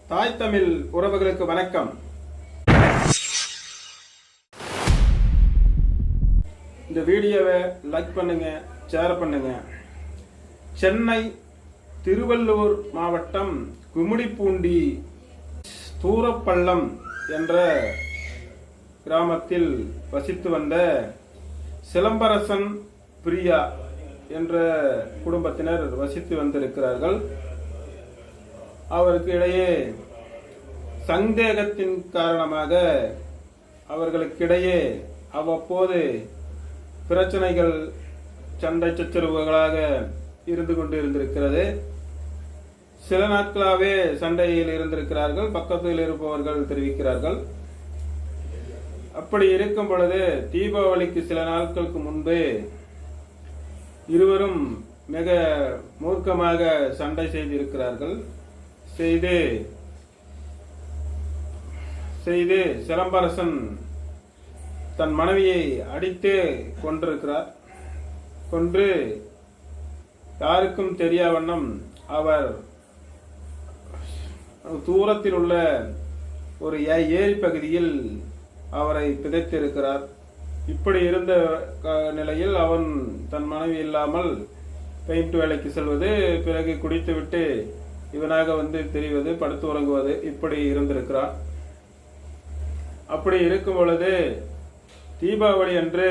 தாய் தமிழ் உறவுகளுக்கு வணக்கம். இந்த வீடியோவை லைக் பண்ணுங்க, ஷேர் பண்ணுங்க. சென்னை திருவள்ளூர் மாவட்டம் கும்மிடிப்பூண்டி தூரப்பள்ளம் என்ற கிராமத்தில் வசித்து வந்த சிலம்பரசன் பிரியா என்ற குடும்பத்தினர் வசித்து வந்திருக்கிறார்கள். அவருக்கு இடையே சந்தேகத்தின் காரணமாக அவர்களுக்கிடையே அவ்வப்போது பிரச்சனைகள், சண்டை சச்சரவுகளாக இருந்து கொண்டு இருந்திருக்கிறது. சில நாட்களாகவே சண்டையில் இருந்திருக்கிறார்கள், பக்கத்தில் இருப்பவர்கள் தெரிவிக்கிறார்கள். அப்படி இருக்கும் பொழுது தீபாவளிக்கு சில நாட்களுக்கு முன்பு இருவரும் மிக மூர்க்கமாக சண்டை செய்திருக்கிறார்கள். செய்து சிலம்பரசன் தன் மனைவியை அடித்து கொண்டிருக்கிறார். கொன்று யாருக்கும் தெரியா வண்ணம் அவர் தூரத்தில் உள்ள ஒரு ஏரி பகுதியில் அவரை பிதைத்திருக்கிறார். இப்படி இருந்த நிலையில் அவன் தன் மனைவி இல்லாமல் பெயிண்ட் வேலைக்கு செல்வது, பிறகு குடித்துவிட்டு இவனாக வந்து தெரிவது, படுத்து உறங்குவது, இப்படி இருந்திருக்கிறான். அப்படி இருக்கும் பொழுது தீபாவளி அன்று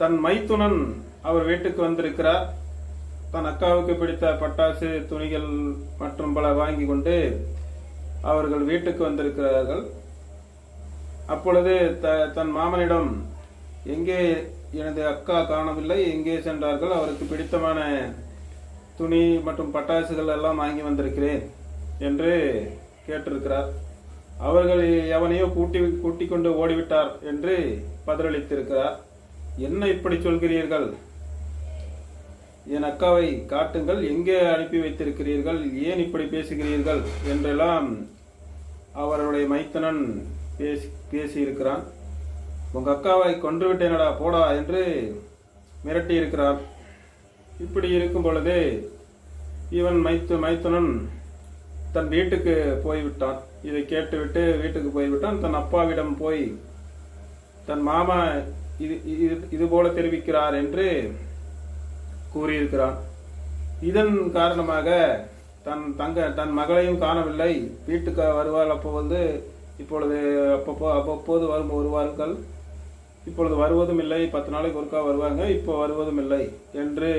தன் மைத்துனன் அவர் வீட்டுக்கு வந்திருக்கிறார். தன் அக்காவுக்கு பிடித்த பட்டாசு, துணிகள் மற்றும் பல வாங்கி கொண்டு அவர்கள் வீட்டுக்கு வந்திருக்கிறார்கள். அப்பொழுது தன் மாமனிடம், எங்கே எனது அக்கா காணவில்லை, எங்கே சென்றார்கள், அவருக்கு பிடித்தமான துணி மற்றும் பட்டாசுகள் எல்லாம் வாங்கி வந்திருக்கிறேன் என்று கேட்டிருக்கிறார். அவர்கள் எவனையோ கூட்டி கொண்டு ஓடிவிட்டார் என்று பதிலளித்திருக்கிறார். என்ன இப்படி சொல்கிறீர்கள்? என் அக்காவை காட்டுங்கள், எங்கே அனுப்பி வைத்திருக்கிறீர்கள், ஏன் இப்படி பேசுகிறீர்கள் என்றெல்லாம் அவருடைய மைத்தனன் பேசியிருக்கிறான். உங்க அக்காவை கொன்று விட்டேனடா போடா என்று மிரட்டி இருக்கிறான். இப்படி இருக்கும் பொழுது இவன் மைத்துனன் தன் வீட்டுக்கு போய்விட்டான். இதை கேட்டுவிட்டு வீட்டுக்கு போய்விட்டான். தன் அப்பாவிடம் போய் தன் மாமா இது போல தெரிவிக்கிறார் என்று கூறியிருக்கிறான். இதன் காரணமாக தன் மகளையும் காணவில்லை, வீட்டுக்கு வருவாள். இப்பொழுது அவ்வப்போது வருவார்கள், இப்பொழுது வருவதும் இல்லை, 10 நாளைக்கு ஒருக்கா வருவாங்க, இப்போ வருவதும் இல்லை என்று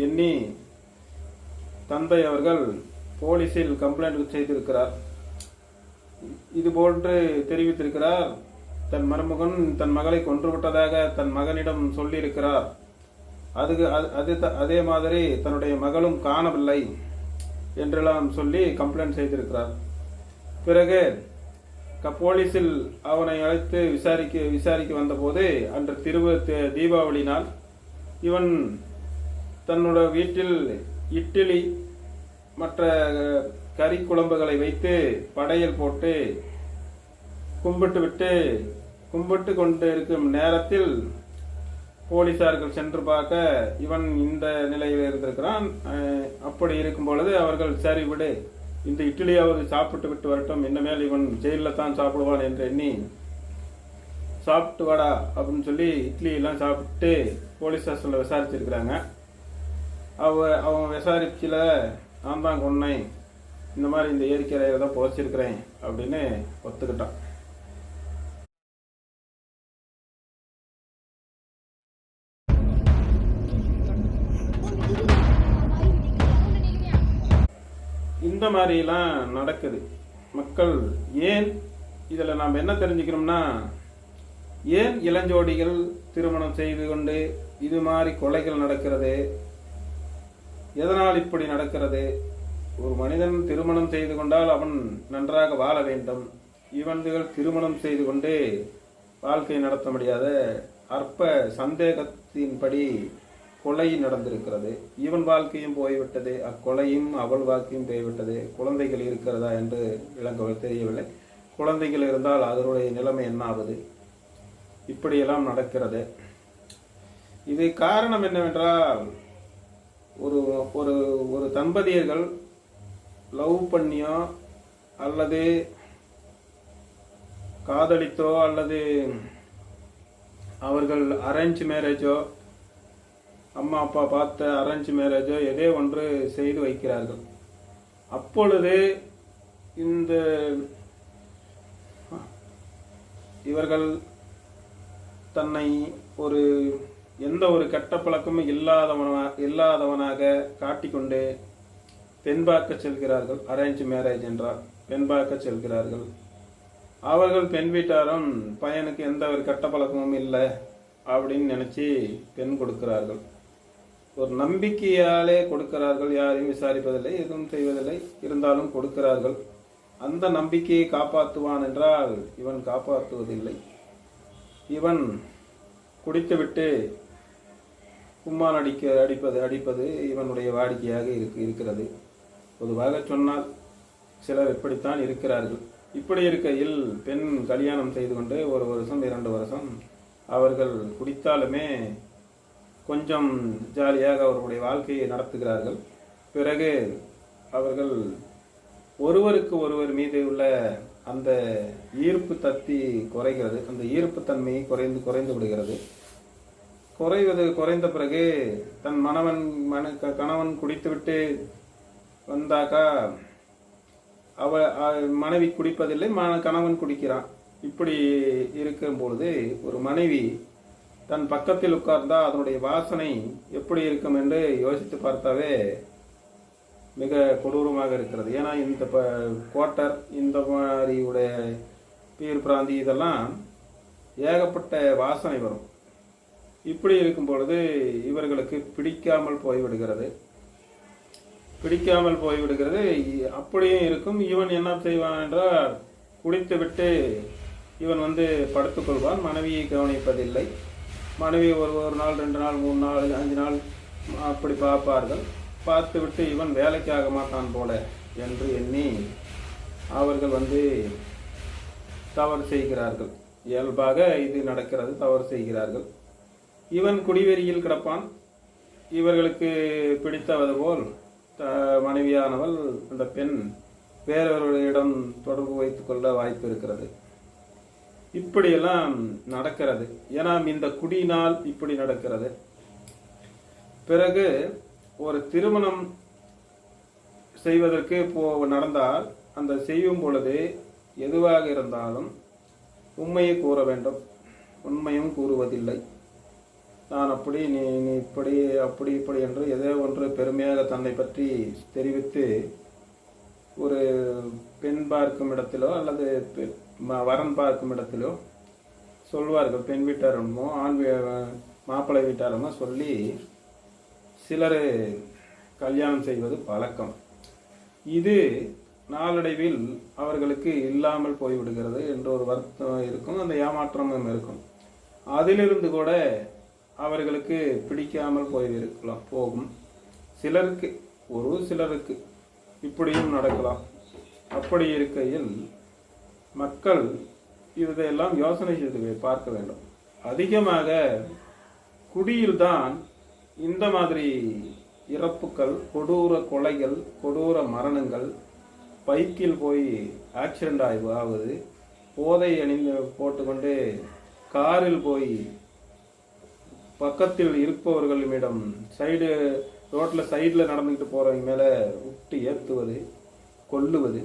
எண்ணி தந்தை அவர்கள் போலீசில் கம்ப்ளைண்ட் செய்திருக்கிறார். இது போன்று தெரிவித்திருக்கிறார். தன் மருமகன் தன் மகளை கொன்றுவிட்டதாக தன் மகனிடம் சொல்லியிருக்கிறார். அதே மாதிரி தன்னுடைய மகளும் காணவில்லை என்றெல்லாம் சொல்லி கம்ப்ளைண்ட் செய்திருக்கிறார். பிறகு போலீசில் அவனை அழைத்து விசாரிக்க வந்தபோது அன்று தீபாவளி நாள் இவன் தன்னோட வீட்டில் இட்லி மற்ற கறி குழம்புகளை வைத்து படையல் போட்டு கும்பிட்டு கொண்டு இருக்கும் நேரத்தில் போலீசார்கள் சென்று பார்க்க இவன் இந்த நிலையில் இருந்திருக்கிறான். அப்படி இருக்கும் பொழுது அவர்கள், சரி விடு, இந்த இட்லியாவது சாப்பிட்டு விட்டு வரட்டும், இனிமேல் இவன் ஜெயிலில் தான் சாப்பிடுவான் என்று எண்ணி சாப்பிட்டு வாடா அப்படின்னு சொல்லி இட்லி எல்லாம் சாப்பிட்டு போலீஸ் ஸ்டேஷன்ல விசாரிச்சிருக்கிறாங்க. அவன் விசாரிச்சில, நான் தான் கொன்னேன், இந்த மாதிரி இந்த ஏரிக்கரையில தான் புதைச்சிருக்கிறேன் அப்படின்னு ஒத்துக்கிட்டான். இந்த மாதிரிலாம் நடக்குது. மக்கள் ஏன் இதில் நாம் என்ன தெரிஞ்சுக்கணும்னா, ஏன் இளஞ்சோடிகள் திருமணம் செய்து கொண்டு இது மாதிரி கொலைகள் நடக்கிறது? எதனால் இப்படி நடக்கிறது? ஒரு மனிதன் திருமணம் செய்து கொண்டால் அவன் நன்றாக வாழ வேண்டும். இவன்கள் திருமணம் செய்து கொண்டு வாழ்க்கை நடத்த முடியாத அற்ப சந்தேகத்தின்படி கொலை நடந்திருக்கிறது. இவன் வாழ்க்கையும் போய்விட்டது, அக்கொலையும் அவள் வாழ்க்கையும் போய்விட்டது. குழந்தைகள் இருக்கிறதா என்று இளங்கவர் தெரியவில்லை. குழந்தைகள் இருந்தால் அதனுடைய நிலைமை என்ன ஆகுது? இப்படியெல்லாம் நடக்கிறது. இது காரணம் என்னவென்றால், ஒரு ஒரு ஒரு தம்பதியர்கள் லவ் பண்ணியோ அல்லது காதலித்தோ அல்லது அவர்கள் அரேஞ்ச் மேரேஜோ, அம்மா அப்பா பார்த்த அரேஞ்ச் மேரேஜோ எதே ஒன்று செய்து வைக்கிறார்கள். அப்பொழுது இந்த இவர்கள் தன்னை ஒரு எந்த ஒரு கெட்ட பழக்கமும் இல்லாதவனாக காட்டிக்கொண்டு பெண் பார்க்க செல்கிறார்கள். அரேஞ்ச் மேரேஜ் என்றால் பெண் பார்க்க செல்கிறார்கள். அவர்கள் பெண் வீட்டாரும் பையனுக்கு எந்த ஒரு கெட்ட பழக்கமும் இல்லை அப்படின்னு நினைச்சு பெண் கொடுக்கிறார்கள். ஒரு நம்பிக்கையாலே கொடுக்கிறார்கள். யாரையும் விசாரிப்பதில்லை, எதுவும் செய்வதில்லை, இருந்தாலும் கொடுக்கிறார்கள். அந்த நம்பிக்கையை காப்பாற்றுவான் என்றால் இவன் காப்பாற்றுவதில்லை. இவன் குடித்துவிட்டு கும்மான் அடிப்பது இவனுடைய வாடிக்கையாக இருக்கிறது. பொதுவாக சொன்னால் சிலர் இப்படித்தான் இருக்கிறார்கள். இப்படி இருக்கையில் பெண் கல்யாணம் செய்து கொண்டு 1 வருஷம் 2 வருஷம் அவர்கள் குடித்தாலுமே கொஞ்சம் ஜாலியாக அவர்களுடைய வாழ்க்கையை நடத்துகிறார்கள். பிறகு அவர்கள் ஒருவருக்கு ஒருவர் மீது உள்ள அந்த ஈர்ப்பு தத்தி குறைகிறது. அந்த ஈர்ப்பு தன்மையை குறைந்து விடுகிறது. குறைந்த பிறகு தன் கணவன் குடித்துவிட்டு வந்தாக்கா மனைவி குடிப்பதில்லை, கணவன் குடிக்கிறான். இப்படி இருக்கும்பொழுது ஒரு மனைவி தன் பக்கத்தில் உட்கார்ந்தா அதனுடைய வாசனை எப்படி இருக்கும் என்று யோசித்து பார்த்தாவே மிக கொடூரமாக இருக்கிறது. ஏன்னா இந்த குவார்ட்டர், இந்த மாதிரி உடைய பீர் பிராந்தி இதெல்லாம் ஏகப்பட்ட வாசனை வரும். இப்படி இருக்கும் பொழுது இவர்களுக்கு பிடிக்காமல் போய்விடுகிறது. அப்படியும் இருக்கும். இவன் என்ன செய்வான் என்றால் குடித்துவிட்டு இவன் படுத்துக்கொள்வான். மனைவியை கவனிப்பதில்லை. மனைவி ஒரு நாள் 2 நாள் 3 நாள் 5 நாள் அப்படி பார்ப்பார்கள். பார்த்துவிட்டு இவன் வேலைக்கு ஆக மாட்டான் போல என்று எண்ணி அவர்கள் தவறு செய்கிறார்கள். இயல்பாக இது நடக்கிறது. தவறு செய்கிறார்கள். இவன் குடிவெறியில் கிடப்பான். இவர்களுக்கு பிடித்தவது போல் மனைவியானவள் அந்த பெண் வேறொருவரிடம் தொடர்பு வைத்துக் கொள்ள வாய்ப்பு இருக்கிறது. இப்படியெல்லாம் நடக்கிறது. ஏன்னா இந்த குடியினால் இப்படி நடக்கிறது. பிறகு ஒரு திருமணம் செய்வதற்கு நடந்தால் அந்த செய்யும் பொழுது எதுவாக இருந்தாலும் உண்மையை கூற வேண்டும். உண்மையும் கூறுவதில்லை. நான் அப்படி, நீ இப்படி, இப்படி என்று ஏதோ ஒன்று பெருமையாக தன்னை பற்றி தெரிவித்து ஒரு பெண் பார்க்கும் இடத்திலோ அல்லது வரன் பார்க்கும் இடத்திலோ சொல்வார்கள். பெண் வீட்டாரமோ மாப்பிள்ளை வீட்டாரமோ சொல்லி சிலர் கல்யாணம் செய்வது பழக்கம். இது நாளடைவில் அவர்களுக்கு இல்லாமல் போய்விடுகிறது என்ற ஒரு வருத்தம் இருக்கும். அந்த ஏமாற்றமும் இருக்கும். அதிலிருந்து கூட அவர்களுக்கு பிடிக்காமல் போகும். சிலருக்கு இப்படியும் நடக்கலாம். அப்படி இருக்கையில் மக்கள் இதையெல்லாம் யோசனை செய்து பார்க்க வேண்டும். அதிகமாக குடியில்தான் இந்த மாதிரி இறப்புகள், கொடூர கொலைகள், கொடூர மரணங்கள், பைக்கில் போய் ஆக்சிடென்ட் ஆகுவது, போதை போட்டுக்கொண்டு காரில் போய் பக்கத்தில் இருப்பவர்களிடம் ரோட்டில் சைடில் நடந்துக்கிட்டு போகிறவங்க மேலே விட்டு ஏற்றுவது, கொல்லுவது,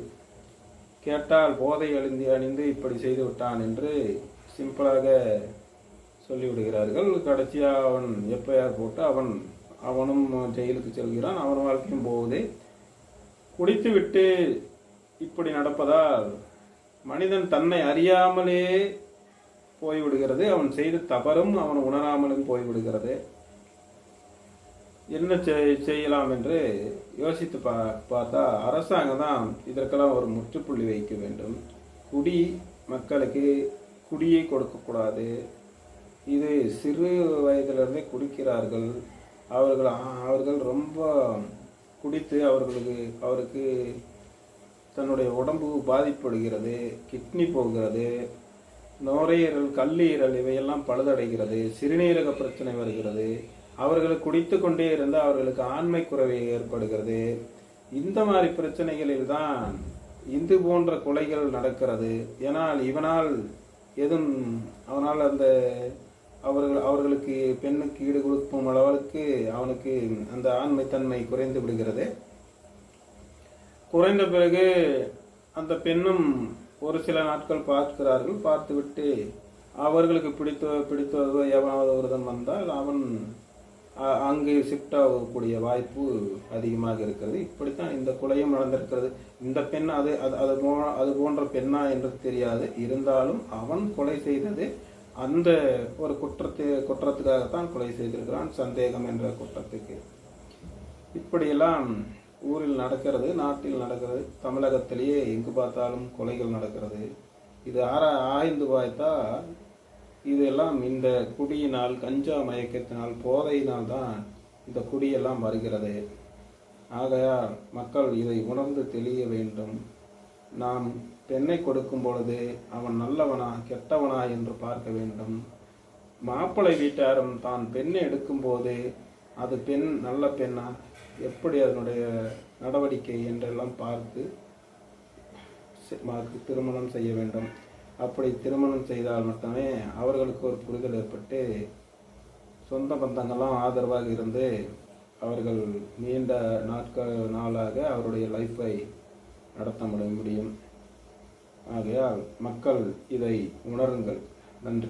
கேட்டால் போதை அணிந்து இப்படி செய்து விட்டான் என்று சிம்பிளாக சொல்லிவிடுகிறார்கள். கடைசியாக அவன் எஃப்ஐஆர் போட்டு அவனும் ஜெயிலுக்கு செல்கிறான். அவன் வாழ்க்கையும் போகுது. குடித்து விட்டு இப்படி நடப்பதால் மனிதன் தன்னை அறியாமலே போய்விடுகிறது. அவன் செய்த தவறும் அவன் உணராமலும் போய்விடுகிறது. என்ன செய்யலாம் என்று யோசித்து பார்த்தா அரசாங்கம் தான் இதற்கெல்லாம் ஒரு முற்றுப்புள்ளி வைக்க வேண்டும். மக்களுக்கு குடியை கொடுக்கக்கூடாது. இது சிறு வயதிலிருந்தே குடிக்கிறார்கள். அவர்கள் ரொம்ப குடித்து அவருக்கு தன்னுடைய உடம்பு பாதிப்படுகிறது. கிட்னி போகிறது, நுரையீரல், கல்லீரல் இவையெல்லாம் பழுதடைகிறது, சிறுநீரக பிரச்சனை வருகிறது. அவர்கள் குடித்து கொண்டே இருந்தால் அவர்களுக்கு ஆண்மை குறைவு ஏற்படுகிறது. இந்த மாதிரி பிரச்சனைகளில் தான் இது போன்ற கொலைகள் நடக்கிறது. ஏனால் இவனால் எதுவும் அவனால் அந்த அவர்களுக்கு பெண்ணுக்கு ஈடு கொடுக்கும் அளவுக்கு அவனுக்கு அந்த ஆண்மைத்தன்மை குறைந்து விடுகிறது. குறைந்த பிறகு அந்த பெண்ணும் ஒரு சில நாட்கள் பார்க்கிறார்கள். பார்த்துவிட்டு அவர்களுக்கு பிடித்ததோ எவனாவது ஒருவன் வந்தால் அவன் அங்கு ஷிஃப்ட் ஆகக்கூடிய வாய்ப்பு அதிகமாக இருக்கிறது. இப்படித்தான் இந்த கொலையும் நடந்திருக்கிறது. இந்த பெண் அது போன்ற பெண்ணா என்று தெரியாது. இருந்தாலும் அவன் கொலை செய்தது அந்த ஒரு குற்றத்துக்காகத்தான் கொலை செய்திருக்கிறான், சந்தேகம் என்ற குற்றத்துக்கு. இப்படியெல்லாம் ஊரில் நடக்கிறது, நாட்டில் நடக்கிறது, தமிழகத்திலேயே எங்கு பார்த்தாலும் கொலைகள் நடக்கிறது. இது ஆய்ந்து பார்த்தா இதெல்லாம் இந்த குடியினால், கஞ்சா மயக்கத்தினால், போதையினால் தான் இந்த குடியெல்லாம் வருகிறது. ஆகையால் மக்கள் இதை உணர்ந்து தெளிய வேண்டும். நாம் பெண்ணை கொடுக்கும் பொழுது அவன் நல்லவனா கெட்டவனா என்று பார்க்க வேண்டும். மாப்பிள்ளை வீட்டாரும் தான் பெண்ணை எடுக்கும்போது அது பெண் நல்ல பெண்ணா, எப்படி அதனுடைய நடவடிக்கை என்றெல்லாம் பார்த்து திருமணம் செய்ய வேண்டும். அப்படி திருமணம் செய்தால் மட்டுமே அவர்களுக்கு ஒரு புரிதல் ஏற்பட்டு சொந்த பந்தங்கள்லாம் ஆதரவாக இருந்து அவர்கள் நீண்ட நாளாக அவருடைய லைஃப்பை நடத்த முடியும். ஆகையால் மக்கள் இதை உணருங்கள். நன்றி.